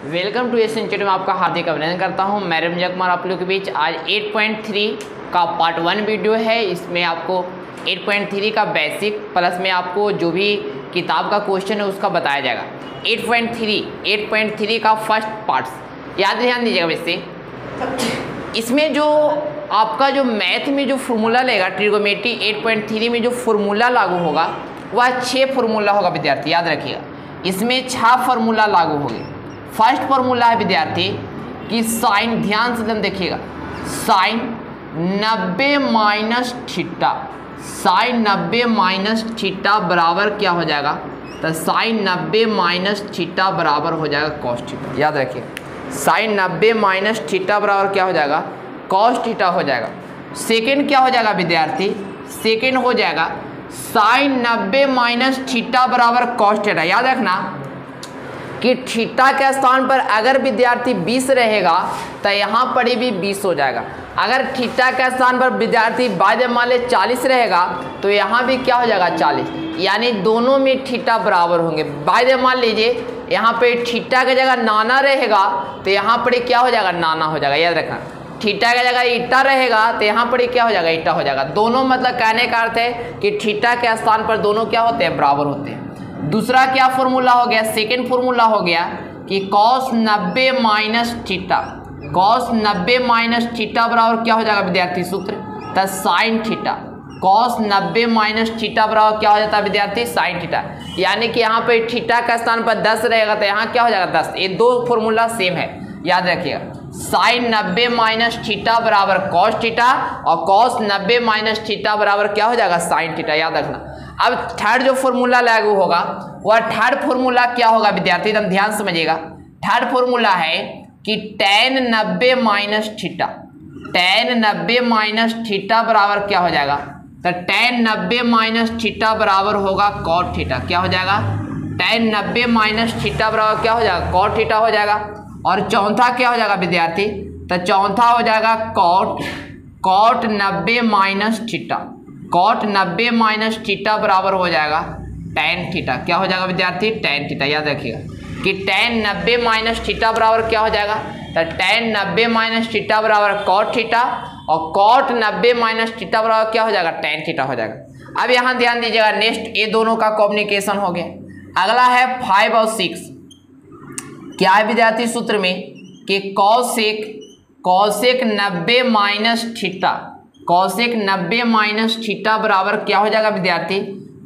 Welcome to S institute में आपका हार्दिक अभिनंदन करता हूं। मैं रमजा कुमार आप लोगों के बीच आज 8.3 का पार्ट 1 वीडियो है। इसमें आपको 8.3 का बेसिक प्लस में आपको जो भी किताब का क्वेश्चन है उसका बताया जाएगा। 8.3 का फर्स्ट पार्ट याद ध्यान दीजिएगा। वैसे इसमें जो आपका जो मैथ में जो फॉर्मूला लेगा ट्रिगोनोमेट्री 8.3 में जो फॉर्मूला लागू होगा वह 6 फॉर्मूला होगा विद्यार्थी, याद रखिएगा। इसमें 6 फार्मूला लागू होंगे। फर्स्ट फार्मूला है विद्यार्थी कि साइन, ध्यान से एकदम देखिएगा, sine 90 minus theta, sine 90 minus theta बराबर क्या हो जाएगा, तो साइन 90 माइनस थीटा बराबर हो जाएगा कॉस थीटा, याद रखिएगा। साइन 90 माइनस थीटा बराबर क्या हो जाएगा, कॉस थीटा हो जाएगा। सेकेंड क्या हो जाएगा विद्यार्थी, सेकेंड हो जाएगा साइन 90 माइनस थीटा बराबर कॉस थीटा। याद रखना कि थीटा के स्थान पर अगर विद्यार्थी 20 रहेगा तो यहाँ पर भी 20 हो जाएगा। अगर थीटा के स्थान पर विद्यार्थी बाद मान ले 40 रहेगा तो यहाँ भी क्या हो जाएगा 40, यानी दोनों में थीटा बराबर होंगे। बाद मान लीजिए यहाँ पे थीटा की जगह नाना रहेगा तो यहाँ पर क्या हो जाएगा, नाना हो जाएगा, याद रखना। थीटा की जगह ईटा रहेगा तो यहाँ पर क्या हो जाएगा, ईटा हो जाएगा। दोनों मतलब कहने का अर्थ है कि थीटा के स्थान पर दोनों क्या होते हैं, बराबर होते हैं। दूसरा क्या फॉर्मूला हो गया, सेकेंड फॉर्मूला हो गया कि cos 90 minus theta, cos 90 minus theta बराबर क्या हो जाएगा विद्यार्थी, सूत्र तो sine theta. cos 90 minus theta बराबर क्या हो जाता है विद्यार्थी, साइन थीटा। यानी कि यहाँ पे थीटा का स्थान पर 10 रहेगा तो यहाँ क्या हो जाएगा 10। ये दो फॉर्मूला सेम है, याद रखिएगा। साइन 90 माइनस थीटा बराबर कॉस थीटा और cos 90 माइनस थीटा बराबर क्या हो जाएगा, साइन थीटा, याद रखना। अब थर्ड जो फॉर्मूला लागू होगा वह थर्ड फॉर्मूला क्या होगा विद्यार्थी, एकदम ध्यान समझिएगा। थर्ड फॉर्मूला है कि tan 90 minus theta, tan 90 minus theta बराबर क्या हो जाएगा, तो tan 90 माइनस थीटा बराबर होगा cot थीटा, क्या हो जाएगा, tan 90 माइनस थीटा बराबर क्या हो जाएगा, cot थीटा हो जाएगा। और चौथा क्या हो जाएगा विद्यार्थी, तो चौथा हो जाएगा cot 90 minus theta, cot 90 minus theta बराबर हो जाएगा tan थीटा, क्या हो जाएगा विद्यार्थी, tan थीटा। याद रखिएगा कि tan 90 माइनस थीटा बराबर क्या हो जाएगा, तो tan 90 माइनस थीटा बराबर cot थीटा और cot 90 माइनस थीटा बराबर क्या हो जाएगा, tan थीटा हो जाएगा। अब यहाँ ध्यान दीजिएगा, नेक्स्ट ये दोनों का कॉम्युनिकेशन हो गया। अगला है 5 और 6। क्या है विद्यार्थी सूत्र में कि cosec 90 minus theta, cosec 90 minus theta बराबर क्या हो जाएगा विद्यार्थी,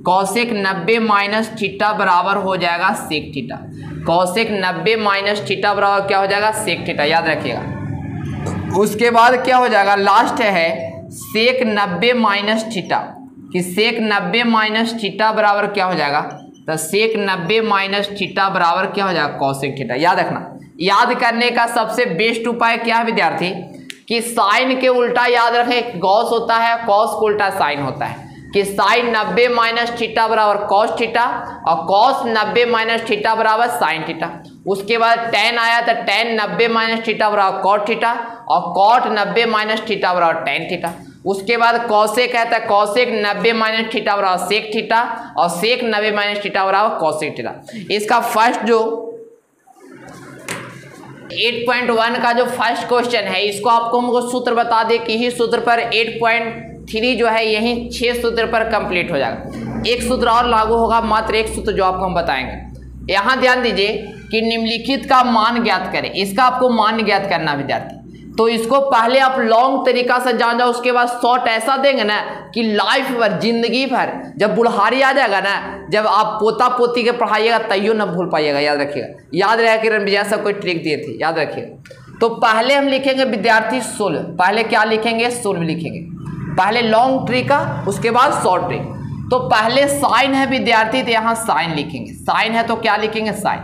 कॉसेक 90 माइनस थीटा बराबर हो जाएगा sec theta, cosec 90 minus theta बराबर क्या हो जाएगा, सेक थीटा, याद रखिएगा। उसके बाद क्या हो जाएगा, लास्ट है सेक 90 माइनस थीटा, कि सेक 90 माइनस थीटा बराबर क्या हो जाएगा, तो सेक 90 माइनस थीटा बराबर क्या हो जाएगा, कॉसेक थीटा। याद रखना, याद करने का सबसे बेस्ट उपाय क्या है विद्यार्थी कि साइन के उल्टा याद रखें कॉस होता है, कॉस को उल्टा साइन होता है, कि साइन 90 माइनस थीटा बराबर कॉस थीटा और कॉस 90 माइनस थीटा बराबर साइन थीटा। उसके बाद tan आया तो tan 90 माइनस थीटा बराबर कॉट थीटा और कॉट 90 माइनस थीटा बराबर tan थीटा। उसके बाद कॉसेक है तो कॉसेक 90 माइनस थीटा बराबर सेक थीटा और सेक 90 माइनस थीटा बराबर कॉसेक थीटा। इसका फर्स्ट जो 8.1 का जो फर्स्ट क्वेश्चन है इसको आपको हमको सूत्र बता दे कि ही सूत्र पर 8.3 जो है यही 6 सूत्र पर कंप्लीट हो जाएगा। एक सूत्र और लागू होगा, मात्र एक सूत्र जो आपको हम बताएंगे। यहाँ ध्यान दीजिए कि निम्नलिखित का मान ज्ञात करें। इसका आपको मान ज्ञात करना विद्यार्थी, तो इसको पहले आप लॉन्ग तरीका से जान जाओ, उसके बाद शॉर्ट ऐसा देंगे ना कि लाइफ भर, जिंदगी भर, जब बुढ़ारी आ जाएगा ना, जब आप पोता पोती के पढ़ाइएगा तैयो ना भूल पाइएगा, याद रखिएगा। याद रहे कि रमजिया सब कोई ट्रिक दिए थे, याद रखिएगा। तो पहले हम लिखेंगे विद्यार्थी सोल्व, पहले क्या लिखेंगे, सोल्व लिखेंगे, पहले लॉन्ग ट्रिक उसके बाद शॉर्ट ट्रिक। तो पहले साइन है विद्यार्थी तो यहाँ साइन लिखेंगे, साइन है तो क्या लिखेंगे, साइन।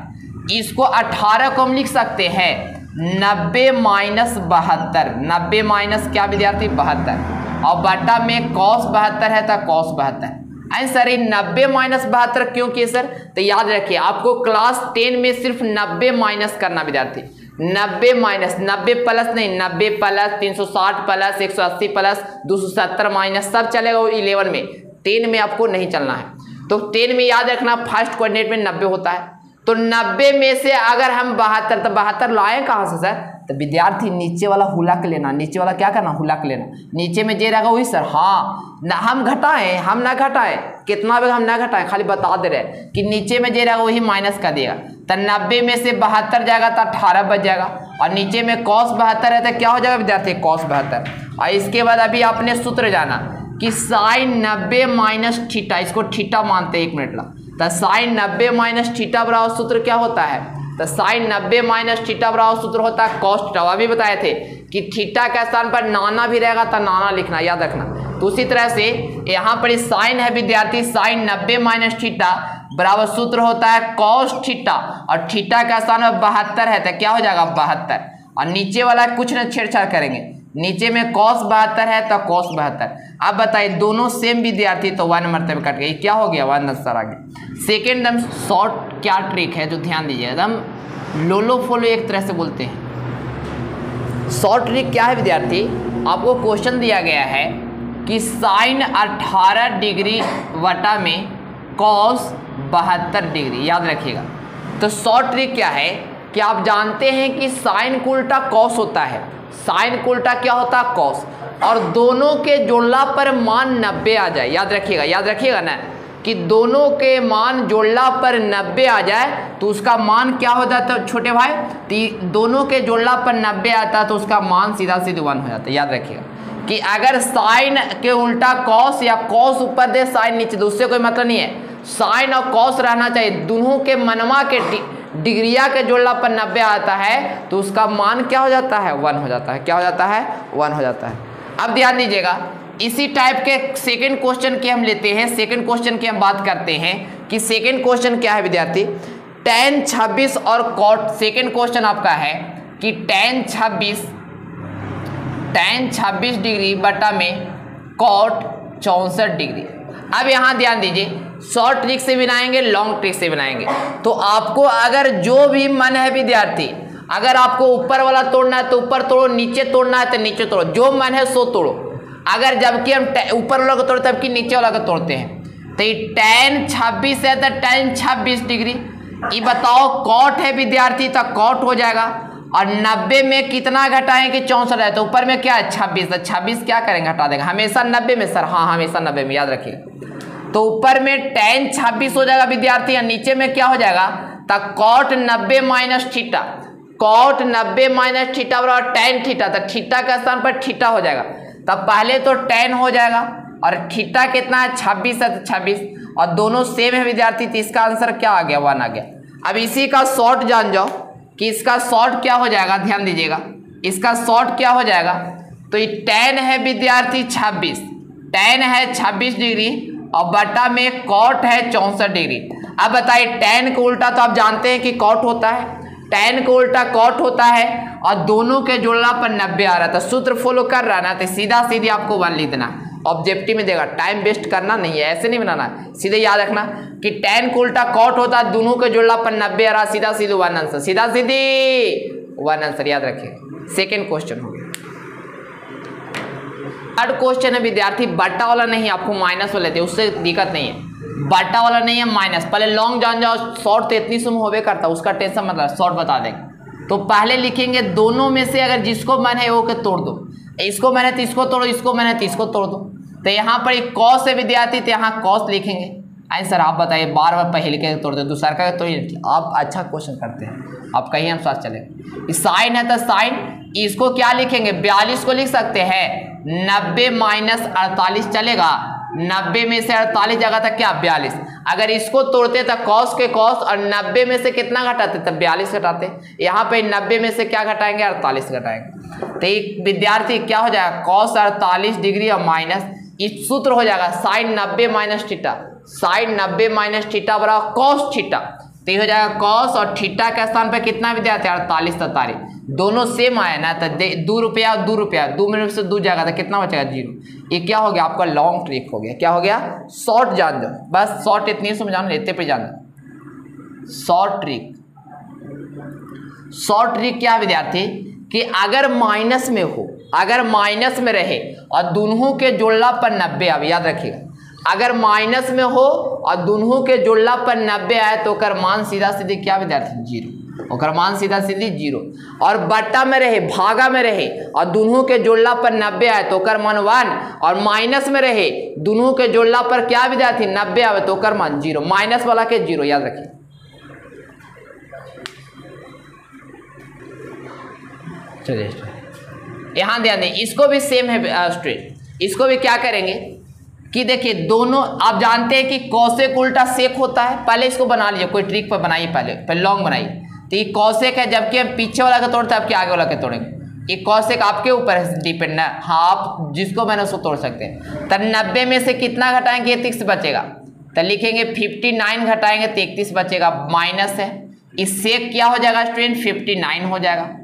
इसको 18 को हम लिख सकते हैं 90 माइनस 72, 90 माइनस क्या विद्यार्थी 72 और बटा में cos 72 है तो cos 72। सर ये 90 माइनस 72 क्यों किए सर, तो याद रखिए आपको क्लास 10 में सिर्फ 90 माइनस करना विद्यार्थी, 90 माइनस, 90 प्लस नहीं, 90 प्लस 360 प्लस 180 प्लस 270 माइनस सब चलेगा वो 11 में, 10 में आपको नहीं चलना है। तो 10 में याद रखना फर्स्ट कोऑर्डिनेट में 90 होता है, तो 90 में से अगर हम 72, तो 72 लाए कहाँ से सर? तो विद्यार्थी नीचे वाला हुलक लेना, नीचे वाला क्या करना? हुलक लेना। नीचे में जे रहेगा वही सर। हाँ ना, हम घटाएं, हम ना घटाएं, कितना भी हम ना घटाएं, खाली बता दे रहे कि नीचे में जे रहेगा वही माइनस कर देगा। तो 90 में से 72 जाएगा तो 18 बच जाएगा, और नीचे में cos 72 है तो क्या हो जाएगा विद्यार्थी? cos 72। और इसके बाद अभी आपने सूत्र जाना कि sin 90 माइनस थीटा, इसको थीटा मानते हैं, 1 मिनट ला। तो sin 90 माइनस थीटा बराबर सूत्र क्या होता है? तो sin 90 माइनस थीटा बराबर सूत्र होता है cos थीटा। अभी बताए थे कि थीटा के स्थान पर नाना भी रहेगा तो नाना लिखना, याद रखना। तो उसी तरह से यहाँ पर साइन है विद्यार्थी, sin 90 माइनस थीटा बराबर सूत्र होता है cos थीटा, और थीटा का स्थान में 72 है तो क्या हो जाएगा? 72। और नीचे वाला कुछ न छेड़छाड़ करेंगे, नीचे में cos 72 है तो cos 72। अब बताइए दोनों सेम विद्यार्थी, तो 1 मरतबे कट गई, क्या हो गया? 1 आंसर आ गया। सेकेंड एकदम शॉर्ट क्या ट्रिक है जो ध्यान दीजिए, एकदम लोलो फॉलो एक तरह से बोलते हैं। शॉर्ट ट्रिक क्या है विद्यार्थी? आपको क्वेश्चन दिया गया है कि साइन 18 डिग्री वटा में cos 72 डिग्री, याद रखिएगा। तो शॉर्ट ट्रिक क्या है कि आप जानते हैं कि साइन को उल्टा cos होता है, साइन को उल्टा क्या होता है? cos, और दोनों के जोड़ला पर मान 90 आ जाए, याद रखिएगा, याद रखिएगा ना कि दोनों के मान जोड़ला पर 90 आ जाए तो उसका मान क्या हो जाता है छोटे भाई? दोनों के जोड़ला पर 90 आता है तो उसका मान सीधा सीधे 1 हो जाता है। याद रखिएगा कि अगर साइन के उल्टा cos या cos ऊपर दे साइन नीचे, तो उससे कोई मतलब नहीं है। साइन और cos रहना चाहिए, दोनों के मनवा के डिग्रिया के जोड़ला पर 90 आता है तो उसका मान क्या हो जाता है? 1 हो जाता है। क्या हो जाता है? 1 हो जाता है। अब ध्यान दीजिएगा, इसी टाइप के सेकंड क्वेश्चन की हम लेते हैं, सेकंड क्वेश्चन की हम बात करते हैं कि सेकंड क्वेश्चन क्या है विद्यार्थी? tan 26 और cot, सेकंड क्वेश्चन आपका है कि tan 26 डिग्री बटा में cot 64 डिग्री। अब यहाँ ध्यान दीजिए, शॉर्ट ट्रिक से बनाएंगे, लॉन्ग ट्रिक से बनाएंगे। तो आपको अगर जो भी मन है विद्यार्थी, अगर आपको ऊपर वाला तोड़ना है तो ऊपर तोड़ो, नीचे तोड़ना है तो नीचे तोड़ो, जो मन है सो तोड़ो। अगर जबकि हम ऊपर वाला को तोड़ते तबकि नीचे वाला को तोड़ते हैं। तो ये tan 26 है तो tan 26 डिग्री। ये बताओ cot है विद्यार्थी तो cot हो जाएगा, और 90 में कितना घटाएं कि 64 है? तो ऊपर में क्या है? 26, तो 26 क्या करेंगे? हटा देंगे। हमेशा 90 में सर, हाँ हमेशा 90 में, याद रखिए। तो ऊपर में tan 26 हो जाएगा विद्यार्थी, और नीचे में क्या हो जाएगा? तो cot 90 minus theta, cot 90 minus theta बराबर tan थीटा, तो थीटा का स्थान पर थीटा हो जाएगा। तब पहले तो tan हो जाएगा, और थीटा कितना है? 26 है तो 26, और दोनों सेम है विद्यार्थी, तो इसका आंसर क्या आ गया? 1 आ गया। अब इसी का शॉर्ट जान जाओ कि इसका शॉर्ट क्या हो जाएगा, ध्यान दीजिएगा, इसका शॉर्ट क्या हो जाएगा? तो ये tan है विद्यार्थी 26, tan है 26 डिग्री, और बटा में cot है 64 डिग्री। अब बताइए tan को उल्टा तो आप जानते हैं कि cot होता है, tan को उल्टा cot होता है, और दोनों के जोड़ना पर 90 आ रहा था। सूत्र फॉलो कर रहा ना, तो सीधा सीधी आपको 1 लिख देना, ऑब्जेक्टिव में देगा, टाइम वेस्ट करना नहीं है, ऐसे नहीं बनाना, सीधे याद रखना कि tan को उल्टा cot होता है, दोनों के जोड़ना पर 90 आ रहा, सीधा सीधे 1 आंसर, सीधा सीधी 1 आंसर, याद रखिए। सेकेंड क्वेश्चन हो गया। थर्ड क्वेश्चन है विद्यार्थी, बटा वाला नहीं, आपको माइनस वाले थे, उससे दिक्कत नहीं है, बटा वाला नहीं है, माइनस। पहले लॉन्ग जान जाओ, शॉर्ट तो इतनी सुम होवे करता, उसका टेंशन मतलब, शॉर्ट बता देंगे। तो पहले लिखेंगे दोनों में से अगर जिसको मन है वो के तोड़ दो, इसको मन है तो इसको तोड़ो, इसको मन है तो इसको तोड़ दो। तो यहाँ पर एक cos है विद्यार्थी, तो यहाँ cos लिखेंगे। आंसर आप बताइए, बार बार पहले के तोड़ दो, दूसरा का तो आप अच्छा क्वेश्चन करते हैं, आप कहीं हम साथ चले। साइन है तो साइन, इसको क्या लिखेंगे? 42 को लिख सकते हैं, 90 माइनस 48 चलेगा, 90 में से 48 जगह तक क्या? 42। अगर इसको तोड़ते तो cos के cos, और 90 में से कितना घटाते? तब 42 घटाते। यहाँ पे 90 में से क्या घटाएंगे? 48 घटाएंगे। तो एक विद्यार्थी क्या हो जाएगा? cos 48 डिग्री और माइनस, इस सूत्र हो जाएगा sine 90 minus theta, sine 90 minus theta बराबर cos थीटा। तो ये हो जाएगा cos, और थीटा के स्थान पे कितना विद्यार्थी? 48 43, दोनों सेम आया ना, तो 2 रुपया और 2 रुपया, 2 मिनट से 2 जाएगा तो कितना बचेगा? 0। ये क्या हो गया? आपका लॉन्ग ट्रिक हो गया। क्या हो गया? शॉर्ट जान दो, बस शॉर्ट इतनी समझान लेते पे जान दो। शॉर्ट ट्रिक, शॉर्ट ट्रिक क्या विद्यार्थी कि अगर माइनस में हो, अगर माइनस में रहे और दोनों के जोड़ला पर 90 आवे, याद रखिएगा, अगर माइनस में हो और दोनों के जोड़ला पर 90 आए तो ओकर मान सीधा सीधी क्या विद्यार्थी 0, ओकर मान सीधा सीधी 0। और बट्टा में रहे भागा में रहे और दोनों के जोड़ला पर 90 आए तो ओकर मान 1, और माइनस में रहे दोनों के जोड़ला पर क्या विद्यार्थी 90 आवे तो ओकर मान 0, माइनस वाला के 0 याद रखिए। चलिए यहां ध्यान दें, इसको भी सेम है स्टूडेंट, इसको भी क्या करेंगे कि देखिए दोनों आप जानते हैं कि कौसेक उल्टा सेक होता है। पहले इसको बना लीजिए, कोई ट्रिक पर बनाइए, पहले लॉन्ग बनाइए। तो ये कौसेक है, जबकि हम पीछे वाला का तोड़ते हैं आपके आगे वाला के तोड़ेंगे। ये कौसेक आपके ऊपर डिपेंड है, हाँ आप जिसको मैंने उसको तोड़ सकते हैं। तो 90 में से कितना घटाएंगे 31 बचेगा, तो लिखेंगे 59 घटाएंगे 33 बचेगा, माइनस है। इस सेक क्या हो जाएगा स्टूडेंट 59 हो जाएगा।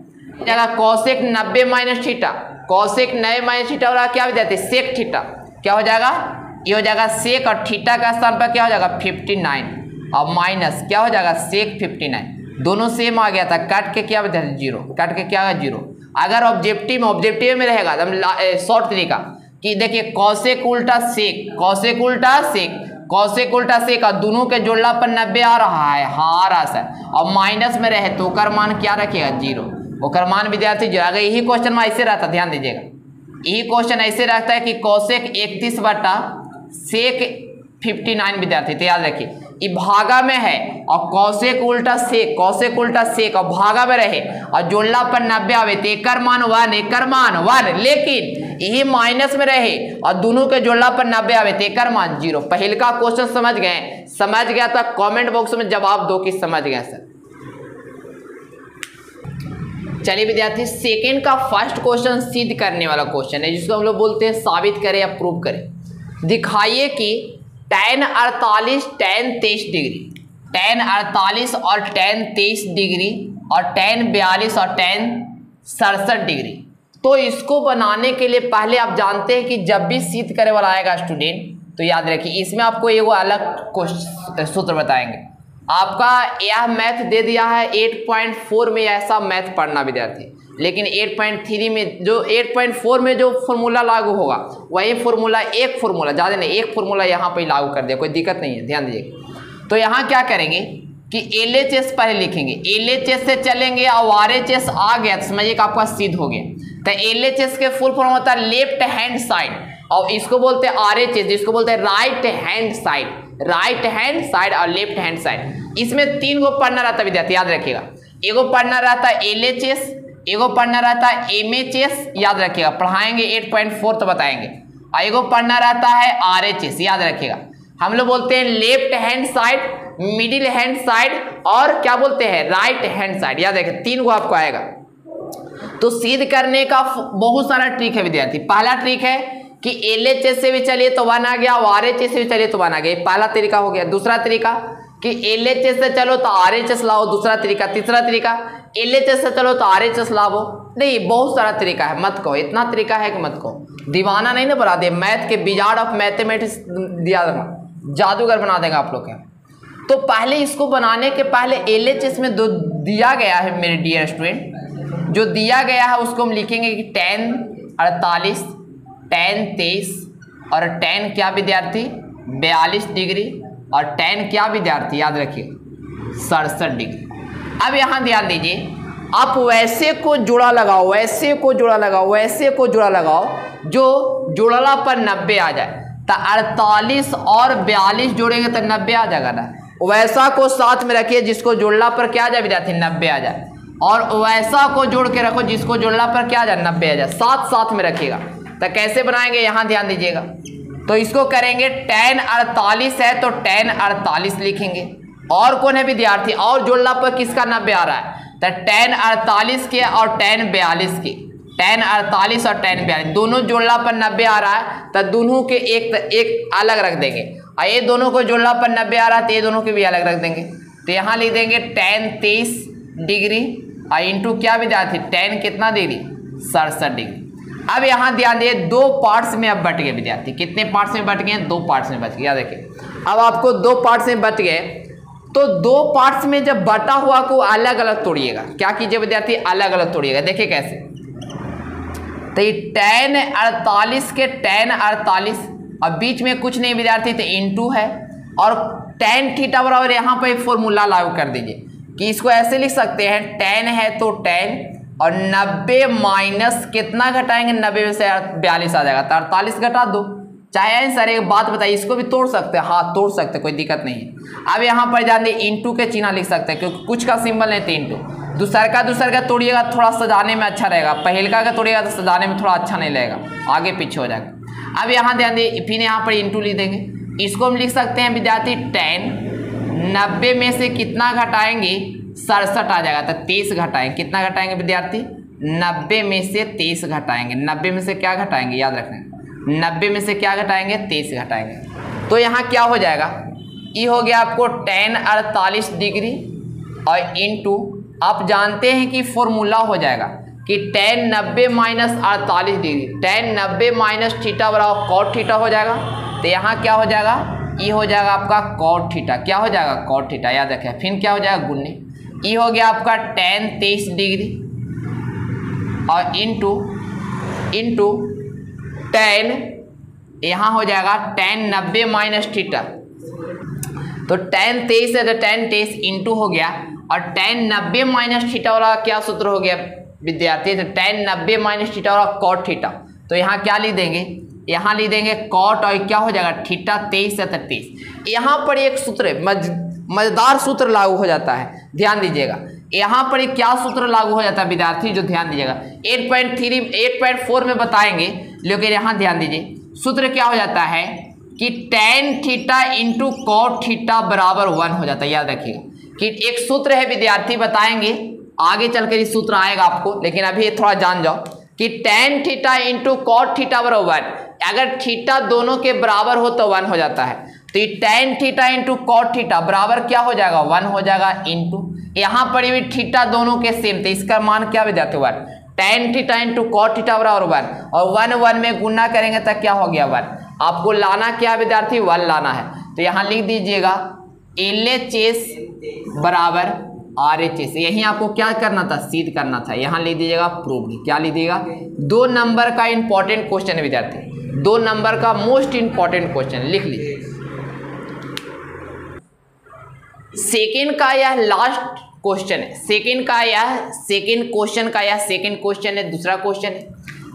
कौसेक 90 माइनस थीटा, कौसेक 90 माइनस थीटा हो रहा क्या हो जाते सेक थीटा, क्या हो जाएगा ये हो जाएगा सेक, और थीटा का स्थान पर क्या हो जाएगा 59, और माइनस क्या हो जाएगा सेक 59, दोनों सेम आ गया था, काट के क्या हो जाता 0, काट के क्या होगा 0। अगर ऑब्जेक्टिव में रहेगा तो शॉर्ट तरीका कि देखिए कौसेक उल्टा सेक, कौसेक उल्टा सेक, कौसेक उल्टा सेक, और दोनों के जोड़ला पर 90 आ रहा है, हाँ आ रहा है, और माइनस में रहे तो ओकर मान क्या रखेगा 0, ओकर मान विद्यार्थी 0। अगर यही क्वेश्चन में ऐसे रहता, ध्यान दीजिएगा, यही क्वेश्चन ऐसे रहता है कि कौसेक 31 बटा सेक 59 विद्यार्थी, तो याद रखिए ये भागा में है और कौसेक उल्टा सेक, कौसेक उल्टा सेक और भागा में रहे और जोड़ला पर 90 आवे तो एकर मान 1, एकर मान 1, लेकिन यही माइनस में रहे और दोनों के जोड़ला पर 90 आवे तो एकर मान 0। पहले का क्वेश्चन समझ गए, समझ गया तो कमेंट बॉक्स में जवाब दो कि समझ गए सर। चलिए विद्यार्थी, सेकेंड का फर्स्ट क्वेश्चन सिद्ध करने वाला क्वेश्चन है, जिसको हम लोग बोलते हैं साबित करें या प्रूव करें। दिखाइए कि tan 48 tan 23 डिग्री, tan 48 और tan 23 डिग्री और tan 42 और tan 67 डिग्री। तो इसको बनाने के लिए पहले आप जानते हैं कि जब भी सिद्ध करे वाला आएगा स्टूडेंट तो याद रखिए इसमें आपको एक अलग सूत्र बताएंगे। आपका यह मैथ दे दिया है 8.4 में, ऐसा मैथ पढ़ना विद्यार्थी, लेकिन 8.3 में जो 8.4 में जो फॉर्मूला लागू होगा वही फॉर्मूला, एक फॉर्मूला ज़्यादा नहीं, एक फॉर्मूला यहाँ पे लागू कर दिया, कोई दिक्कत नहीं है, ध्यान दीजिए। तो यहाँ क्या करेंगे कि LHS पहले लिखेंगे, LHS से चलेंगे और RHS आ गया तो समझिए कि आपका सिद्ध हो गया। तो LHS के फुल फॉर्म होता है लेफ्ट हैंड साइड, और इसको बोलते हैं RHS, जिसको बोलते हैं right hand side, right hand side और लेफ्ट हैंड साइड। इसमें 3 गो पढ़ना रहता है विद्यार्थी, याद रखिएगा। एगो पढ़ना रहता है LHS, एगो पढ़ना रहता है MHS, याद रखिएगा, पढ़ाएंगे 8.4 तो बताएंगे, और एगो पढ़ना रहता है RHS, याद रखिएगा। हम लोग बोलते हैं left hand side, middle hand side और क्या बोलते हैं राइट हैंड साइड, याद रखिए 3 गो आपको आएगा। तो सिद्ध करने का बहुत सारा ट्रिक है विद्यार्थी। पहला ट्रिक है कि LHS से भी चलिए तो 1 आ गया, और RHS से भी चलिए तो 1 आ गया, पहला तरीका हो गया। दूसरा तरीका कि LHS से चलो तो RHS लाओ, दूसरा तरीका। तीसरा तरीका LHS से चलो तो RHS लाओ, नहीं बहुत सारा तरीका है, मत कहो इतना तरीका है कि मत कहो, दीवाना नहीं ना बना दे, मैथ के विजार्ड ऑफ मैथमेटिक्स दिया जादूगर बना देगा आप लोग के। तो पहले इसको बनाने के पहले LHS में दो दिया गया है मेरे डियर स्टूडेंट, जो दिया गया है उसको हम लिखेंगे कि tan 48, tan 23 और tan क्या विद्यार्थी 42 डिग्री और tan क्या विद्यार्थी याद रखिए 67 डिग्री। अब यहाँ ध्यान दीजिए, आप वैसे को जोड़ा लगाओ, वैसे को जोड़ा लगाओ, वैसे को जोड़ा लगाओ जो जोड़ला पर 90 आ जाए, तो 48 और 42 जोड़ेंगे तो 90 आ जाएगा ना। वैसा को साथ में रखिए जिसको जोड़ला पर क्या आ जाए विद्यार्थी 90 आ जाए, और वैसा को जोड़ के रखो जिसको जोड़ला पर क्या आ जाए 90 आ जाए, साथ साथ में रखिएगा। तो कैसे बनाएंगे यहाँ ध्यान दीजिएगा। तो इसको करेंगे tan 48 है तो tan 48 लिखेंगे, और कौन है विद्यार्थी और जोड़ला पर किसका 90 आ रहा है, तो tan 48 के और tan 42 के, tan 48 और tan 42 दोनों जोड़ला पर 90 आ रहा है तो दोनों के एक अलग रख देंगे, और ये दोनों को जोड़ला पर 90 आ रहा है तो ये दोनों के भी अलग रख देंगे। तो यहाँ लिख देंगे tan 23 डिग्री और इंटू क्या विद्यार्थी tan कितना डिग्री 67 डिग्री। अब यहाँ ध्यान दिए 2 पार्ट्स में अब बट गए विद्यार्थी, कितने पार्ट्स में बट गए 2 पार्ट्स में बच गए, याद रखिए। अब आपको 2 पार्ट्स में बच गए तो 2 पार्ट्स में जब बटा हुआ को अलग अलग तोड़िएगा, क्या कीजिए विद्यार्थी अलग अलग तोड़िएगा। देखिए कैसे, तो ये tan 48 के tan 48 और बीच में कुछ नहीं विद्यार्थी तो इंटू है, और tan थीटा बराबर यहाँ पर फॉर्मूला लागू कर दीजिए कि इसको ऐसे लिख सकते हैं, tan है तो tan और 90 माइनस कितना घटाएंगे, 90 में से 42 आ जाएगा तो 48 घटा दो। चाहे सर एक बात बताइए, इसको भी तोड़ सकते हैं, हाँ तोड़ सकते हैं, कोई दिक्कत नहीं है। अब यहाँ पर जान दे इंटू के चिन्ह लिख सकते हैं क्योंकि कुछ का सिंबल नहीं थे इंटू। दूसर का तोड़िएगा थोड़ा सजाने में अच्छा रहेगा, पहलका का तोड़िएगा तो सजाने में थोड़ा अच्छा नहीं लगेगा, आगे पीछे हो जाएगा। अब यहाँ ध्यान दे फिर यहाँ पर इंटू लिख देंगे, इसको हम लिख सकते हैं विद्यार्थी tan 90 में से कितना घटाएंगे 67 आ जाएगा तो 23 घटाएंगे। कितना घटाएंगे विद्यार्थी, 90 में से 23 घटाएंगे। 90 में से क्या घटाएंगे, याद रखना 90 में से क्या घटाएंगे, 23 घटाएंगे। तो यहाँ क्या हो जाएगा, ये हो गया आपको tan 48 डिग्री और इंटू आप जानते हैं कि फॉर्मूला हो जाएगा कि tan 90 minus 48 degree, tan 90 minus theta बराबर cot थीटा हो जाएगा। तो यहाँ क्या हो जाएगा, ये हो जाएगा आपका cot थीटा, क्या हो जाएगा cot थीटा, याद रखें। फिर क्या हो जाएगा गुन्ने, ये हो गया आपका tan 23 डिग्री और इंटू tan यहाँ हो जाएगा tan 90 माइनस थीटा, तो tan 23 है तो tan 23 इंटू हो गया और tan 90 माइनस थीटा वाला क्या सूत्र हो गया विद्यार्थी, तो tan 90 माइनस थीटा वाला cot थीटा। तो यहाँ क्या लिख देंगे, यहाँ लिख देंगे cot और क्या हो जाएगा थीटा 23 है तो 23। यहाँ पर एक सूत्र मजेदार सूत्र लागू हो जाता है, ध्यान दीजिएगा। यहाँ पर एक क्या सूत्र लागू हो जाता है विद्यार्थी, जो ध्यान दीजिएगा 8.4 में बताएंगे, लेकिन यहाँ ध्यान दीजिए सूत्र क्या हो जाता है कि tan theta into cot theta बराबर 1 हो जाता है। याद रखिएगा कि एक सूत्र है विद्यार्थी, बताएंगे आगे चलकर ये सूत्र आएगा आपको, लेकिन अभी थोड़ा जान जाओ कि tan theta into cot theta बराबर 1। अगर थीटा दोनों के बराबर हो तो 1 हो जाता है, तो ये tan theta into cot theta बराबर क्या हो जाएगा 1 हो जाएगा इंटू यहाँ पर भी थीटा दोनों के सेम थे, इसका मान क्या विद्यार्थी 1। tan theta into cot theta बराबर 1 और 1 में गुना करेंगे तब क्या हो गया 1। आपको लाना क्या विद्यार्थी 1 लाना है, तो यहाँ लिख दीजिएगा LHS बराबर RHS। यही आपको क्या करना था, सिद्ध करना था। यहाँ लिख दीजिएगा प्रूव्ड, क्या लिख दीजिएगा 2 नंबर का इंपॉर्टेंट क्वेश्चन है विद्यार्थी, 2 नंबर का मोस्ट इंपॉर्टेंट क्वेश्चन लिख लीजिए। सेकेंड का यह लास्ट क्वेश्चन है, सेकेंड क्वेश्चन है, दूसरा क्वेश्चन है।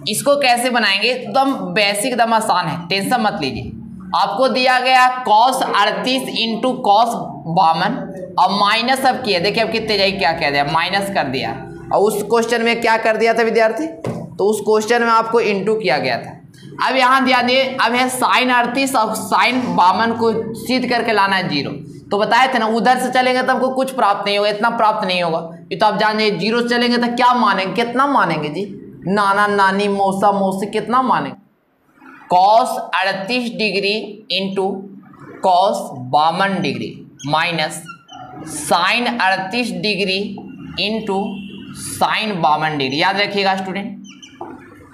इसको कैसे बनाएंगे, एकदम बेसिक, एकदम आसान है, टेंशन मत लीजिए। आपको दिया गया cos 38 इंटू cos 52 और माइनस अब किया, देखिए अब कितने जाए क्या कह दिया, माइनस कर दिया। और उस क्वेश्चन में क्या कर दिया था विद्यार्थी, तो उस क्वेश्चन में आपको इंटू किया गया था। अब यहाँ ध्यान दिए, अब है sin 38 और sin 52 को सिद्ध करके लाना है 0। तो बताए थे ना, उधर से चलेंगे तो हमको कुछ प्राप्त नहीं होगा, इतना प्राप्त नहीं होगा। ये तो आप जान जाइए, 0 से चलेंगे तो क्या मानेंगे, कितना मानेंगे जी, नाना नानी मौसा मौसी कितना मानेंगे। cos 38 degree into cos 52 degree minus sin 38 degree into sin 52 degree. याद रखिएगा स्टूडेंट।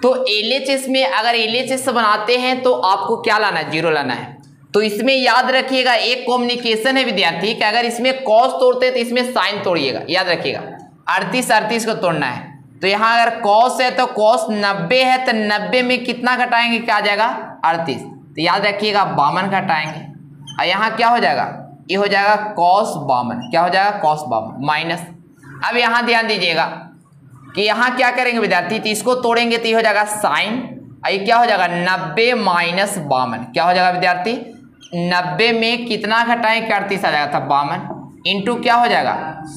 तो LHS में अगर LHS बनाते हैं तो आपको क्या लाना है, 0 लाना है। तो इसमें याद रखिएगा एक कॉम्युनिकेशन है विद्यार्थी कि अगर इसमें cos तोड़ते हैं तो इसमें sin तोड़िएगा। याद रखिएगा 38 को तोड़ना है। तो यहाँ अगर cos है तो cos 90 है तो 90 में कितना घटाएंगे, क्या आ जाएगा 38। तो याद रखिएगा 52 घटाएंगे और यहाँ क्या हो जाएगा, ये हो जाएगा cos 52, क्या हो जाएगा cos 52 माइनस। अब यहाँ ध्यान दीजिएगा कि यहाँ क्या करेंगे विद्यार्थी, तो इसको तोड़ेंगे तो ये हो जाएगा sin और ये क्या हो जाएगा 90 माइनस 52, क्या हो जाएगा विद्यार्थी 90 में कितना घटाएं, 38 आ जाएगा था 52 इंटू क्या हो जाएगा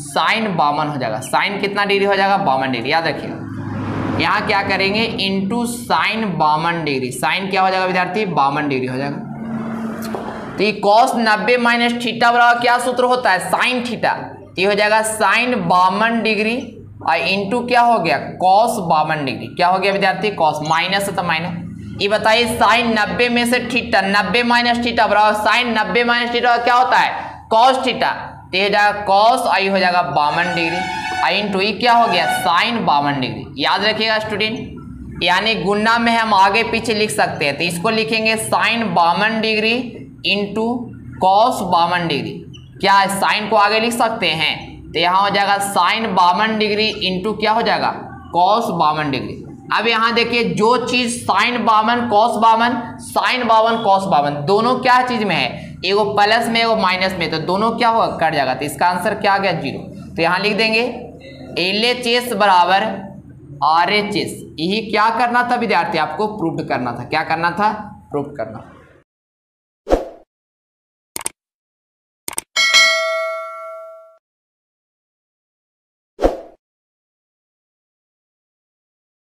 sin 52 हो जाएगा। sin कितना डिग्री हो जाएगा 52 डिग्री। याद रखिएगा यहाँ क्या करेंगे इंटू sin 52 डिग्री, sin क्या हो जाएगा विद्यार्थी 52 डिग्री हो जाएगा। तो ये cos 90 माइनस थीटा बराबर क्या सूत्र होता है, sin थीटा। तो ये हो जाएगा sin 52 डिग्री और इंटू क्या हो गया cos 52 डिग्री, क्या हो गया विद्यार्थी cos, माइनस है तो माइनस। ये बताइए sin 90 में से थीटा, 90 माइनस थीटा बराबर sin 90 माइनस थीटा क्या होता है cos थीटा। तो हो जाएगा cos आई हो जाएगा 52 डिग्री आई इंटू ये क्या हो गया sin 52 डिग्री। याद रखिएगा स्टूडेंट, यानी गुना में हम आगे पीछे लिख सकते हैं। तो इसको लिखेंगे sin 52 degree into cos 52 degree, क्या साइन को आगे लिख सकते हैं। तो यहाँ हो जाएगा sin 52 डिग्री इंटू क्या हो जाएगा cos 52 डिग्री। अब यहाँ देखिए जो चीज sin 52 cos 52 sin 52 cos 52 दोनों क्या चीज में है, एगो प्लस में एगो माइनस में, तो दोनों क्या होगा, कट जाएगा। तो इसका आंसर क्या आ गया, 0। तो यहाँ लिख देंगे LHS बराबर RHS। यही क्या करना था विद्यार्थी, आपको प्रूव करना था। क्या करना था, प्रूव करना।